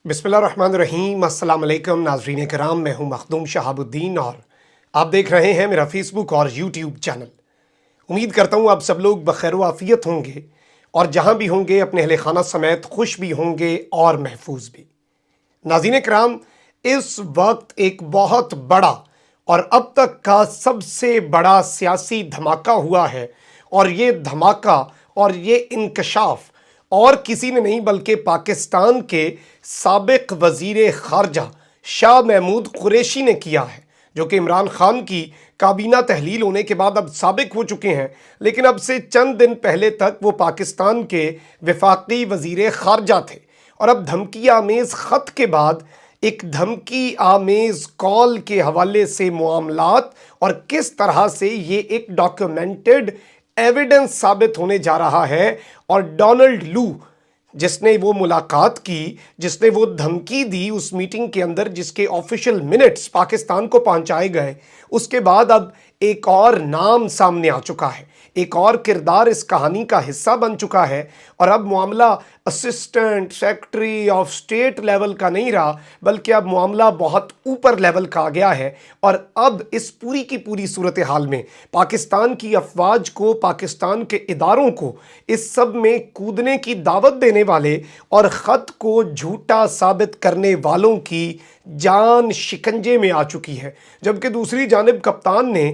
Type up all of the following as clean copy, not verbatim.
बिस्मिल्लाहिर्रहमानिर्रहीम। अस्सलाम वालेकुम नाज़रीन कराम, मैं हूं मखदूम शहाबुद्दीन और आप देख रहे हैं मेरा फेसबुक और यूट्यूब चैनल। उम्मीद करता हूं आप सब लोग बखैर आफ़ियत होंगे और जहां भी होंगे अपने अहले खाना समेत खुश भी होंगे और महफूज भी। नाज़रीन कराम, इस वक्त एक बहुत बड़ा और अब तक का सबसे बड़ा सियासी धमाका हुआ है और ये धमाका और ये इंकशाफ और किसी ने नहीं बल्कि पाकिस्तान के साबिक वज़ीर ख़ारजा शाह महमूद कुरैशी ने किया है, जो कि इमरान खान की काबीना तहलील होने के बाद अब साबिक हो चुके हैं, लेकिन अब से चंद दिन पहले तक वो पाकिस्तान के वफाकी वज़ीर ख़ारजा थे। और अब धमकी आमेज़ ख़त के बाद एक धमकी आमेज़ कॉल के हवाले से मामलात और किस तरह से ये एक डॉक्यूमेंटेड एविडेंस साबित होने जा रहा है। और डोनाल्ड लू जिसने वो मुलाकात की, जिसने वो धमकी दी उस मीटिंग के अंदर, जिसके ऑफिशियल मिनट्स पाकिस्तान को पहुंचाए गए, उसके बाद अब एक और नाम सामने आ चुका है, एक और किरदार इस कहानी का हिस्सा बन चुका है। और अब मामला assistant secretary of state level का नहीं रहा, बल्कि अब मामला बहुत ऊपर लेवल का आ गया है। और अब इस पूरी की पूरी सूरत हाल में पाकिस्तान की अफवाज को, पाकिस्तान के इदारों को इस सब में कूदने की दावत देने वाले और ख़त को झूठा साबित करने वालों की जान शिकंजे में आ चुकी है। जबकि दूसरी जानिब कप्तान ने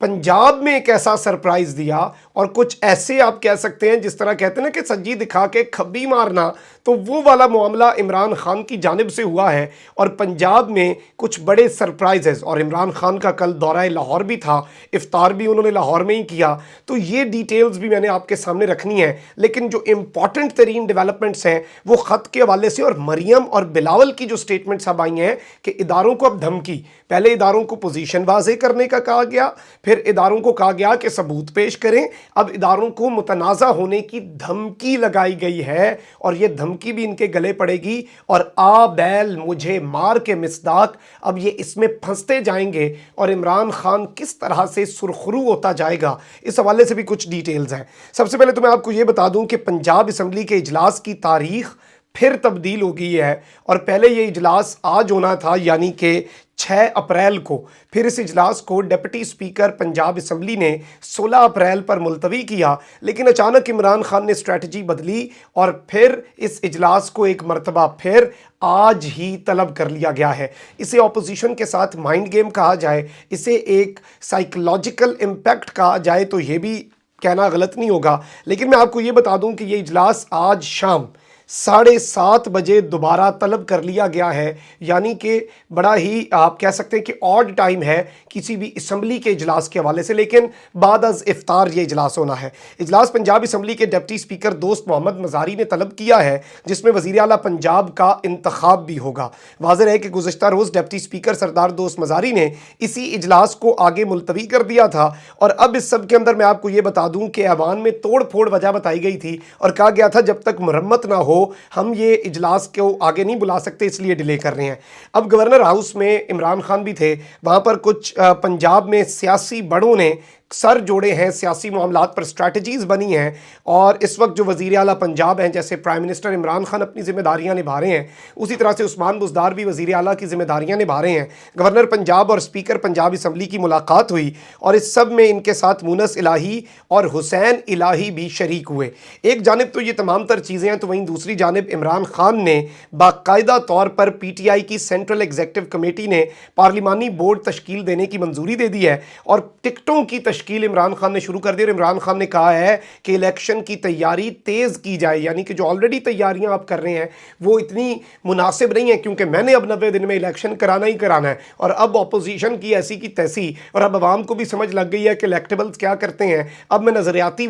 पंजाब में एक ऐसा सरप्राइज़ दिया और कुछ ऐसे आप कह सकते हैं, जिस तरह कहते हैं ना कि सज्जी दिखा के खब्बी मारना, तो वो वाला मामला इमरान खान की जानिब से हुआ है। और पंजाब में कुछ बड़े सरप्राइजेस, और इमरान खान का कल दौरा लाहौर भी था, इफ्तार भी उन्होंने लाहौर में ही किया, तो ये डिटेल्स भी मैंने आपके सामने रखनी है। लेकिन जो इम्पॉर्टेंट तरीन डेवलपमेंट्स हैं वो ख़त के हवाले से और मरियम और बिलावल की जो स्टेटमेंट्स अब आई हैं कि इदारों को अब धमकी, पहले इदारों को पोजीशन वाज़े करने का कहा गया, फिर इदारों को कहा गया कि सबूत पेश करें, अब इदारों को मुतनाज़ा होने की धमकी लगाई गई है। और ये धमकी भी इनके गले पड़ेगी और आ बैल मुझे मार के मिसदाक, अब ये इसमें फंसते जाएंगे और इमरान खान किस तरह से सुरखरू होता जाएगा, इस हवाले से भी कुछ डिटेल्स हैं। सबसे पहले तो मैं आपको ये बता दूं कि पंजाब असम्बली के इजलास की तारीख फिर तब्दील हो गई है और पहले ये इजलास आज होना था, यानी कि 6 अप्रैल को। फिर इस इजलास को डिप्टी स्पीकर पंजाब असम्बली ने 16 अप्रैल पर मुलतवी किया, लेकिन अचानक इमरान खान ने स्ट्रैटेजी बदली और फिर इस इजलास को एक मरतबा फिर आज ही तलब कर लिया गया है। इसे ऑपोजिशन के साथ माइंड गेम कहा जाए, इसे एक साइकोलॉजिकल इम्पैक्ट कहा जाए, तो ये भी कहना गलत नहीं होगा। लेकिन मैं आपको ये बता दूं कि ये इजलास आज शाम 7:30 बजे दोबारा तलब कर लिया गया है, यानी कि बड़ा ही आप कह सकते हैं कि ऑड टाइम है किसी भी असम्बली के इजलास के हवाले से। लेकिन बाद अज इफ्तार ये इजलास होना है। इजलास पंजाब असम्बली के डिप्टी स्पीकर दोस्त मोहम्मद मज़ारी ने तलब किया है, जिसमें वज़ीर आला पंजाब का इंतखाब भी होगा। वाज़ेह है कि गुज़श्ता रोज़ डिप्टी स्पीकर सरदार दोस्त मज़ारी ने इसी इजलास को आगे मुलतवी कर दिया था। और अब इस सब के अंदर मैं आपको ये बता दूँ कि ऐवान में तोड़ फोड़ वजह बताई गई थी और कहा गया था जब तक मुरम्मत ना हो हम ये इजलास को आगे नहीं बुला सकते, इसलिए डिले कर रहे हैं। अब गवर्नर हाउस में इमरान खान भी थे, वहाँ पर कुछ पंजाब में सियासी बड़ों ने सर जोड़े हैं, सियासी मामलात पर स्ट्रैटेजीज़ बनी हैं। और इस वक्त जो वज़ीर आला पंजाब हैं, जैसे प्राइम मिनिस्टर इमरान खान अपनी ज़िम्मेदारियाँ निभा रहे हैं, उसी तरह से उस्मान बुज़दार भी वज़ीर आला की ज़िम्मेदारियाँ निभा रहे हैं। गवर्नर पंजाब और स्पीकर पंजाब असम्बली की मुलाकात हुई और इस सब में इनके साथ मुनस इलाही और हुसैन इलाही भी शरीक हुए। एक जानिब तो ये तमाम तर चीज़ें हैं, तो वहीं दूसरी जानिब इमरान खान ने बाकायदा तौर पर PTI की सेंट्रल एग्जीक्यूटिव कमेटी ने पार्लिमानी बोर्ड तश्कील देने की मंजूरी दे दी है और टिकटों की तश्कील इमरान खान ने शुरू कर दी। और इमरान खान ने कहा है कि इलेक्शन की तैयारी तेज़ की जाए, यानी कि जो ऑलरेडी तैयारियां आप कर रहे हैं वो इतनी मुनासिब नहीं है, क्योंकि मैंने अब 90 दिन में इलेक्शन कराना ही कराना है। और अब अपोजिशन की ऐसी की तैसी, और अब आवाम को भी समझ लग गई है कि इलेक्टेबल्स क्या करते हैं। अब मैं नज़रियाती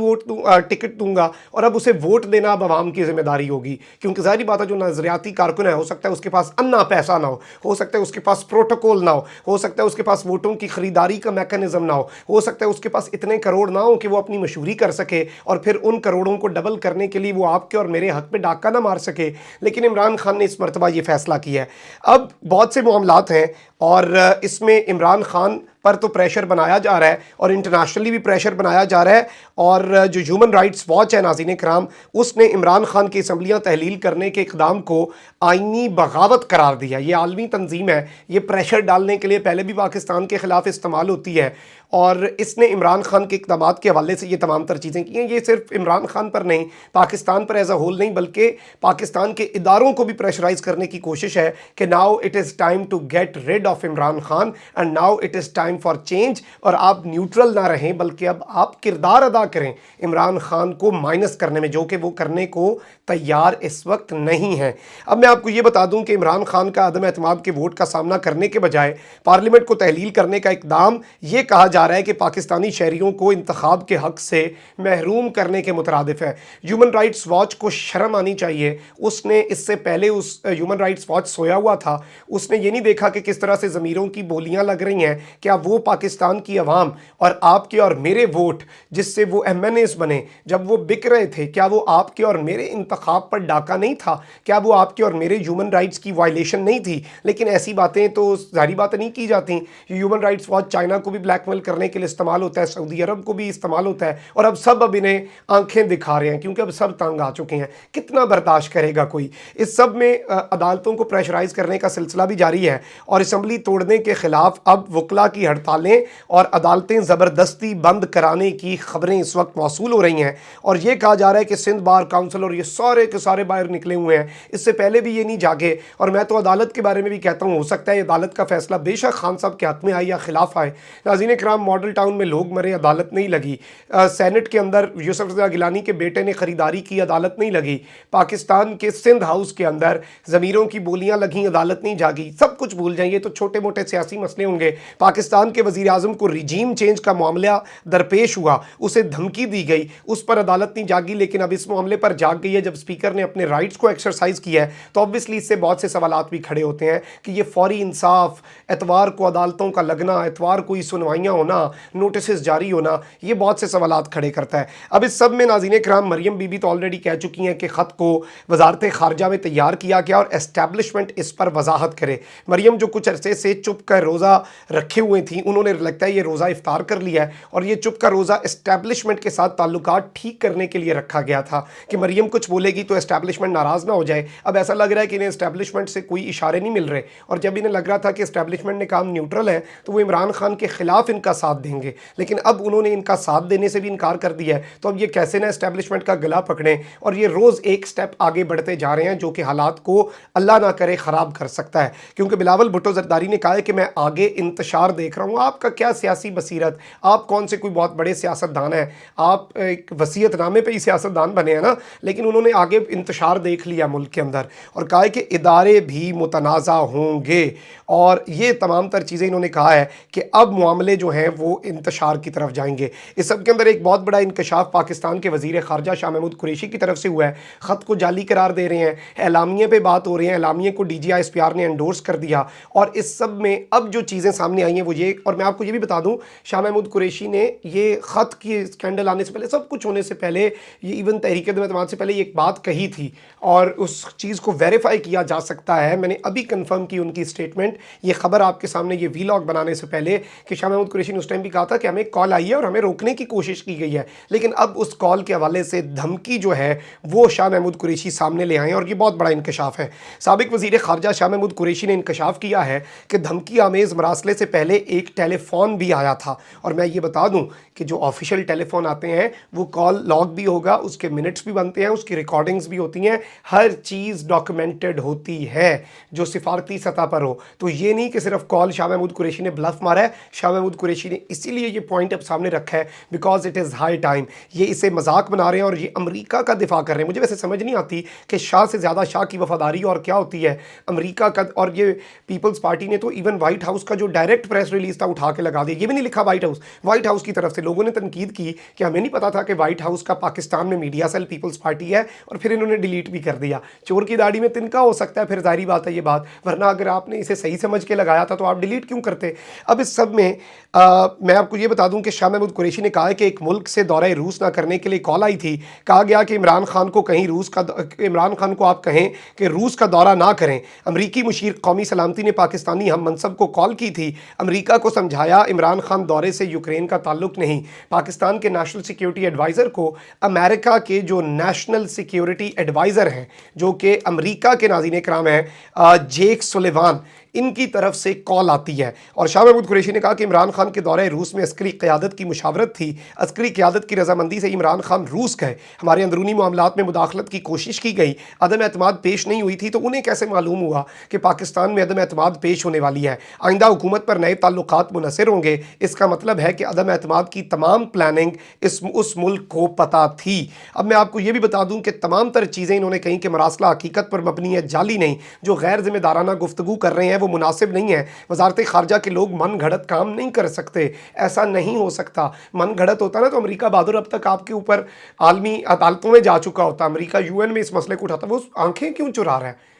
टिकट दूंगा और अब उसे वोट देना अब आवाम की जिम्मेदारी होगी, क्योंकि ज़ाहिर बात है जो नज़रियाती कारकुन है, हो सकता है उसके पास अन्ना पैसा ना हो सकता है उसके पास प्रोटोकॉल ना हो सकता है उसके पास वोटों की खरीदारी का मैकेनिज्म ना हो सकता है उसके पास इतने करोड़ ना हो कि वो अपनी मशहूरी कर सके और फिर उन करोड़ों को डबल करने के लिए वो आपके और मेरे हक पे डाका ना मार सके। लेकिन इमरान खान ने इस मरतबा ये फैसला किया है। अब बहुत से मामलात हैं और इसमें इमरान खान پر تو پریشر بنایا جا رہا ہے اور انٹرنیشنلی بھی پریشر بنایا جا رہا ہے، اور جو ہیومن رائٹس واچ ہے ناظرین کرام، اس نے عمران خان کی اسمبلیاں تحلیل کرنے کے اقدام کو آئینی بغاوت قرار دیا۔ یہ عالمی تنظیم ہے، یہ پریشر ڈالنے کے لیے پہلے بھی پاکستان کے خلاف استعمال ہوتی ہے، اور اس نے عمران خان کے اقدامات کے حوالے سے یہ تمام تر چیزیں کی ہیں۔ یہ صرف عمران خان پر نہیں، پاکستان پر ایز اے ہول نہیں، بلکہ پاکستان کے اداروں کو بھی پریشرائز کرنے کی کوشش ہے کہ now it is time to get rid of Imran Khan and now it is time for change, اور آپ نیوٹرل نہ رہیں بلکہ اب آپ کردار ادا کریں عمران خان کو مائنس کرنے میں، جو کہ وہ کرنے کو تیار اس وقت نہیں ہے۔ اب میں آپ کو یہ بتا دوں کہ عمران خان کا عدم اعتماد کے ووٹ کا سامنا کرنے کے بجائے پارلیمنٹ کو تحلیل کرنے کا اقدام یہ کہا جا رہا ہے کہ پاکستانی شہریوں کو انتخاب کے حق سے محروم کرنے کے مترادف ہے۔ ہیومن رائٹس واچ کو شرم آنی چاہیے، اس نے اس سے پہلے ہیومن رائٹس واچ سویا ہوا تھا، اس نے یہ نہیں دیکھا کہ کس طرح سے ضمیروں کی بولیاں لگ رہی ہیں، کیا وہ پاکستان کی عوام اور آپ کے اور میرے ووٹ جس سے وہ ایم این ایز بنے، جب وہ بک رہے تھے، کیا وہ آپ کے اور میرے انتخاب پر ڈاکہ نہیں تھا؟ کیا وہ آپ کے اور میرے ہیومن رائٹس کی وائلیشن نہیں تھی؟ لیکن ایسی باتیں تو ظاہری باتیں نہیں کی جاتی۔ ہیومن رائٹس واچ چائنا کو بھی بلیک میل کرنے کے لیے استعمال ہوتا ہے، سعودی عرب کو بھی استعمال ہوتا ہے، اور اب سب انہیں آنکھیں دکھا رہے ہیں کیونکہ اب سب تنگ آ چکے ہیں۔ کتنا برداشت کرے گا کوئی؟ اس سب میں عدالتوں کو پریشرائز کرنے کا سلسلہ بھی جاری ہے، اور اسمبلی توڑنے کے خلاف اب وکلا کی ہڑتالیں اور عدالتیں زبردستی بند کرانے کی خبریں اس وقت موصول ہو رہی ہیں، اور یہ کہا جا رہا ہے کہ سندھ بار کونسل اور یہ سارے کے سارے باہر نکلے ہوئے ہیں، اس سے پہلے بھی یہ نہیں جاگے۔ اور میں تو عدالت کے بارے میں بھی کہتا ہوں، ہو سکتا ہے عدالت کا فیصلہ بے شک خان صاحب کے حق میں آئے یا خلاف آئے۔ ناظرین کرام، ماڈل ٹاؤن میں لوگ مرے، عدالت نہیں لگی۔ سینٹ کے اندر یوسف رضا گیلانی کے بیٹے نے خریداری کی، عدالت نہیں لگی۔ پاکستان کے سندھ ہاؤس کے اندر ضمیروں کی بولیاں لگیں، عدالت نہیں جاگی۔ سب کچھ بھول جائیں، یہ تو چھوٹے موٹے سیاسی مسئلے ہوں گے۔ پاکستان کے وزیر اعظم کو ریجیم چینج کا معاملہ درپیش ہوا، اسے دھمکی دی گئی، اس پر عدالت نہیں جاگی، لیکن اب اس معاملے پر جاگ گئی ہے۔ جب اسپیکر نے اپنے رائٹس کو ایکسرسائز کیا ہے تو obviously اس سے بہت سے سوالات بھی کھڑے ہوتے ہیں کہ یہ فوری انصاف، اتوار کو عدالتوں کا لگنا، اتوار کو ہی سنوائیاں ہونا، نوٹسز جاری ہونا، یہ بہت سے سوالات کھڑے کرتا ہے۔ اب اس سب میں ناظرین کرام، مریم بی بی تو آلریڈی کہہ چکی ہیں کہ خط کو وزارت خارجہ میں تیار کیا گیا اور اسٹیبلشمنٹ اس پر وضاحت کرے۔ مریم جو کچھ عرصے سے چپ کر روزہ رکھے ہوئے تھیں، انہوں نے لگتا ہے یہ روزہ افطار کر لیا ہے، اور یہ چپ کا روزہ اسٹیبلشمنٹ کے ساتھ تعلقات ٹھیک کرنے کے لیے رکھا گیا تھا کہ مریم کچھ بولے گی تو اسٹیبلشمنٹ ناراض نہ ہو جائے۔ اب ایسا لگ رہا ہے کہ انہیں اسٹیبلشمنٹ سے کوئی اشارے نہیں مل رہے، اور جب انہیں لگ رہا تھا کہ اسٹیبلشمنٹ نے کام نیوٹرل ہے تو وہ عمران خان کے خلاف ان کا ساتھ دیں گے، لیکن اب انہوں نے ان کا ساتھ دینے سے بھی انکار کر دیا ہے۔ تو اب یہ کیسے نہ اسٹیبلشمنٹ کا گلا پکڑیں، اور یہ روز ایک سٹیپ آگے بڑھتے جا رہے ہیں جو کہ حالات کو اللہ نہ کرے خراب کر سکتا ہے۔ کیونکہ بلاول بھٹو زرداری نے کہا ہے کہ میں آگے انتشار دیکھ رہا ہوں۔ آپ کا کیا سیاسی بصیرت، آپ کون سے کوئی بہت بڑے سیاست دان ہیں، آپ ایک وصیت نامے پہ ہی سیاست دان بنے ہیں نا، لیکن انہوں نے آگے انتشار دیکھ لیا ملک کے اندر، اور کہا ہے کہ ادارے بھی متنازع ہوں گے، اور یہ تمام تر چیزیں انہوں نے کہا ہے کہ اب معاملے جو ہیں وہ انتشار کی طرف جائیں گے۔ اس سب کے اندر ایک بہت بڑا انکشاف پاکستان کے وزیر خارجہ شاہ محمود قریشی کی طرف سے ہوا ہے، خط کو جعلی قرار دے رہے ہیں، اعلامیے پہ بات ہو رہی ہے، اعلامیے کو D G I S P R نے انڈورس کر دیا، اور اس سب میں اب جو چیزیں سامنے آئی ہیں وہ یہ، اور میں آپ کو یہ بھی بتا دوں شاہ محمود قریشی نے یہ خط کی اسکینڈل آنے سے پہلے، سب کچھ ہونے سے پہلے، یہ ایون تحریک عدم اعتماد سے پہلے یہ ایک بات کہی تھی، اور اس چیز کو ویریفائی کیا جا سکتا ہے۔ میں نے ابھی کنفرم کی ان کی اسٹیٹمنٹ، یہ خبر آپ کے سامنے، یہ وی لاگ بنانے سے پہلے، کہ شاہ محمود قریشی نے اس ٹائم بھی کہا تھا کہ ہمیں کال آئی ہے اور ہمیں روکنے کی کوشش کی گئی ہے، لیکن اب اس کال کے حوالے سے دھمکی جو ہے وہ شاہ محمود قریشی سامنے لے آئے ہیں، اور یہ بہت بڑا انکشاف ہے۔ سابق وزیر خارجہ شاہ محمود قریشی نے انکشاف کیا ہے کہ دھمکی آمیز مراسلے سے پہلے ایک ٹیلی فون بھی آیا تھا، اور میں یہ بتا دوں کہ جو آفیشیل ٹیلی فون آتے ہیں وہ کال لاگ بھی ہوگا، اس کے منٹس بھی بنتے ہیں، اس کی ریکارڈنگز بھی ہوتی ہیں، ہر چیز ڈاکیومنٹڈ ہوتی ہے جو سفارتی سطح پر ہو۔ تو یہ نہیں کہ صرف کال شاہ محمود قریشی نے بلف مارا ہے، شاہ محمود قریشی نے اسی لیے یہ پوائنٹ اب سامنے رکھا ہے because it is high time. یہ اسے مذاق بنا رہے ہیں اور یہ امریکہ کا دفاع کر رہے ہیں۔ مجھے ویسے سمجھ نہیں آتی کہ شاہ سے زیادہ شاہ کی وفاداری اور کیا ہوتی ہے امریکہ کا، اور یہ پیپلز پارٹی نے تو ایون وائٹ ہاؤس کا جو ڈائریکٹ پریس ریلیز تھا اٹھا کے لگا دیا، یہ بھی نہیں لکھا وائٹ ہاؤس کی طرف سے۔ لوگوں نے تنقید کی کہ ہمیں نہیں پتا تھا کہ وائٹ ہاؤس کا پاکستان میں میڈیا سیل پیپلز پارٹی ہے، اور پھر انہوں نے ڈیلیٹ بھی کر دیا۔ چور کی داڑھی میں تنکا ہو سکتا ہے، پھر ظاہری بات ہے یہ بات، ورنہ اگر آپ نے اسے صحیح سمجھ کے لگایا تھا تو آپ ڈیلیٹ کیوں کرتے؟ اب اس سب میں میں آپ کو یہ بتا دوں کہ شاہ محمود قریشی نے کہا ہے کہ ایک ملک سے دورہ روس نہ کرنے کے لیے کال آئی تھی، کہا گیا کہ عمران خان کو آپ کہیں کہ روس کا دورہ نہ کریں۔ امریکی مشیر قومی سلامتی نے پاکستانی ہم منصب کو کال کی تھی، امریکہ अमेरिका को समझाया इमरान खान दौरे से यूक्रेन का ताल्लुक नहीं। पाकिस्तान के नेशनल सिक्योरिटी एडवाइज़र को अमेरिका के जो नेशनल सिक्योरिटी एडवाइज़र हैं, जो कि अमेरिका के नाज़रीन इकराम हैं, जेक सुलेवान, इनकी तरफ से कॉल आती है और शाह महमूद कुरैशी ने कहा कि इमरान खान के दौरे रूस में अस्करी क़यादत की मुशावरत थी। अस्करी क़यादत की रजामंदी से इमरान खान रूस गए। हमारे अंदरूनी मामलात में मुदाखलत की कोशिश की गई, अदम एतमाद पेश नहीं हुई थी, तो उन्हें कैसे मालूम हुआ कि पाकिस्तान में अदम एतमाद पेश होने वाली है। आइंदा हुकूमत पर नए ताल्लुकात मुनसर होंगे। इसका मतलब है कि अदम एतमाद की तमाम प्लानिंग उस मुल्क को पता थी। अब मैं आपको ये भी बता दूं कि तमाम तर चीज़ें इन्होंने कहीं कि मरासला हकीकत पर मबनी है, जाली नहीं। जो गैर जिम्मेदाराना गुफ्तगू कर रहे हैं वो मुनासिब नहीं है। वजारत खारजा के लोग मन घड़त काम नहीं कर सकते, ऐसा नहीं हो सकता। मन घड़त होता ना तो अमेरिका बहादुर अब तक आपके ऊपर आलमी अदालतों में जा चुका होता। अमेरिका यूएन में इस मसले को उठाता, वो आंखें क्यों चुरा रहा है?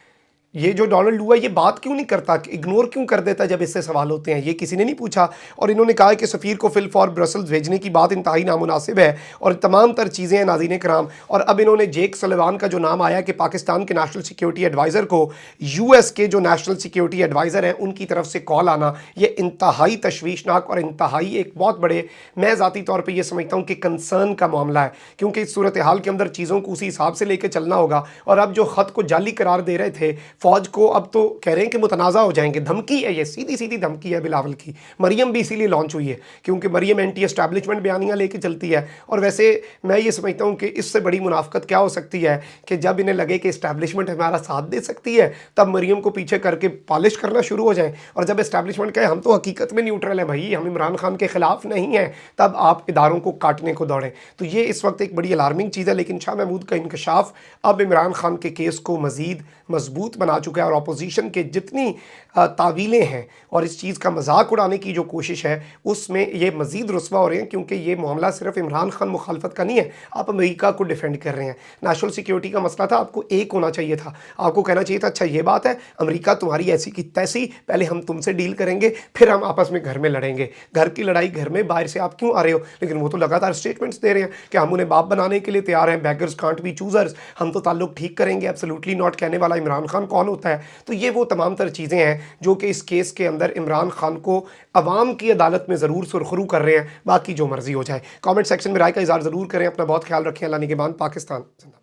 ये जो डोनाल्ड लू है ये बात क्यों नहीं करता, इग्नोर क्यों कर देता जब इससे सवाल होते हैं? ये किसी ने नहीं पूछा। और इन्होंने कहा कि सफ़ीर को फिल फॉर ब्रसल्स भेजने की बात इंतहाई नामुनासिब है और तमाम तर चीज़ें हैं नाज़रीन कराम। और अब इन्होंने जेक सुलेवान का जो नाम आया कि पाकिस्तान के नेशनल सिक्योरिटी एडवाइज़र को यूएस के जो नेशनल सिक्योरिटी एडवाइज़र हैं उनकी तरफ से कॉल आना, ये इंतहाई तशवीशनाक और इंतहाई एक बहुत बड़े, मैं ज़ाती तौर पर यह समझता हूँ कि कंसर्न का मामला है, क्योंकि इस सूरत हाल के अंदर चीज़ों को उसी हिसाब से लेकर चलना होगा। और अब जो ख़त को जाली करार दे रहे थे फ़ौज को, अब तो कह रहे हैं कि मुतनाज़ा हो जाएंगे। धमकी है, ये सीधी सीधी धमकी है बिलावल की। मरियम भी इसीलिए लॉन्च हुई है क्योंकि मरियम एंटी एस्टैब्लिशमेंट बयानियाँ लेके चलती है। और वैसे मैं ये समझता हूँ कि इससे बड़ी मुनाफकत क्या हो सकती है कि जब इन्हें लगे कि एस्टैब्लिशमेंट हमारा साथ दे सकती है तब मरियम को पीछे करके पॉलिश करना शुरू हो जाए। और जब एस्टैब्लिशमेंट कहे हम तो हकीकत में न्यूट्रल है भाई, हम इमरान खान के खिलाफ नहीं हैं, तब आप इदारों को काटने को दौड़ें। तो ये इस वक्त एक बड़ी अलार्मिंग चीज़ है। लेकिन शाह महमूद का इंकशाफ अब इमरान खान के केस को मज़ीद मजबूत बना चुका है और अपोजिशन के जितनी तावीलें हैं और इस चीज़ का मजाक उड़ाने की जो कोशिश है उसमें ये मज़ीद रुस्वा हो रहे हैं, क्योंकि ये मामला सिर्फ इमरान खान मुखालफत का नहीं है, आप अमेरिका को डिफेंड कर रहे हैं। नेशनल सिक्योरिटी का मसला था, आपको एक होना चाहिए था, आपको कहना चाहिए था अच्छा ये बात है अमेरिका तुम्हारी ऐसी की तैसी, पहले हम तुमसे डील करेंगे फिर हम आपस में घर में लड़ेंगे। घर की लड़ाई घर में, बाहर से आप क्यों आ रहे हो? लेकिन वो तो लगातार स्टेटमेंट्स दे रहे हैं कि हम उन्हें बाप बनाने के लिए तैयार हैं, बैगर्स कांट बी चूजर्स, हम तो ताल्लुक ठीक करेंगे, एब्सोल्युटली नॉट कहने वाला इमरान खान कौन होता है? तो ये वो तमाम तर चीज़ें हैं जो कि इस केस के अंदर इमरान खान को अवाम की अदालत में ज़रूर सुरखरू कर रहे हैं। बाकी जो मर्जी हो जाए। कमेंट सेक्शन में राय का इज़हार ज़रूर करें। अपना बहुत ख्याल रखें। अल्लाह निगहबान। पाकिस्तान।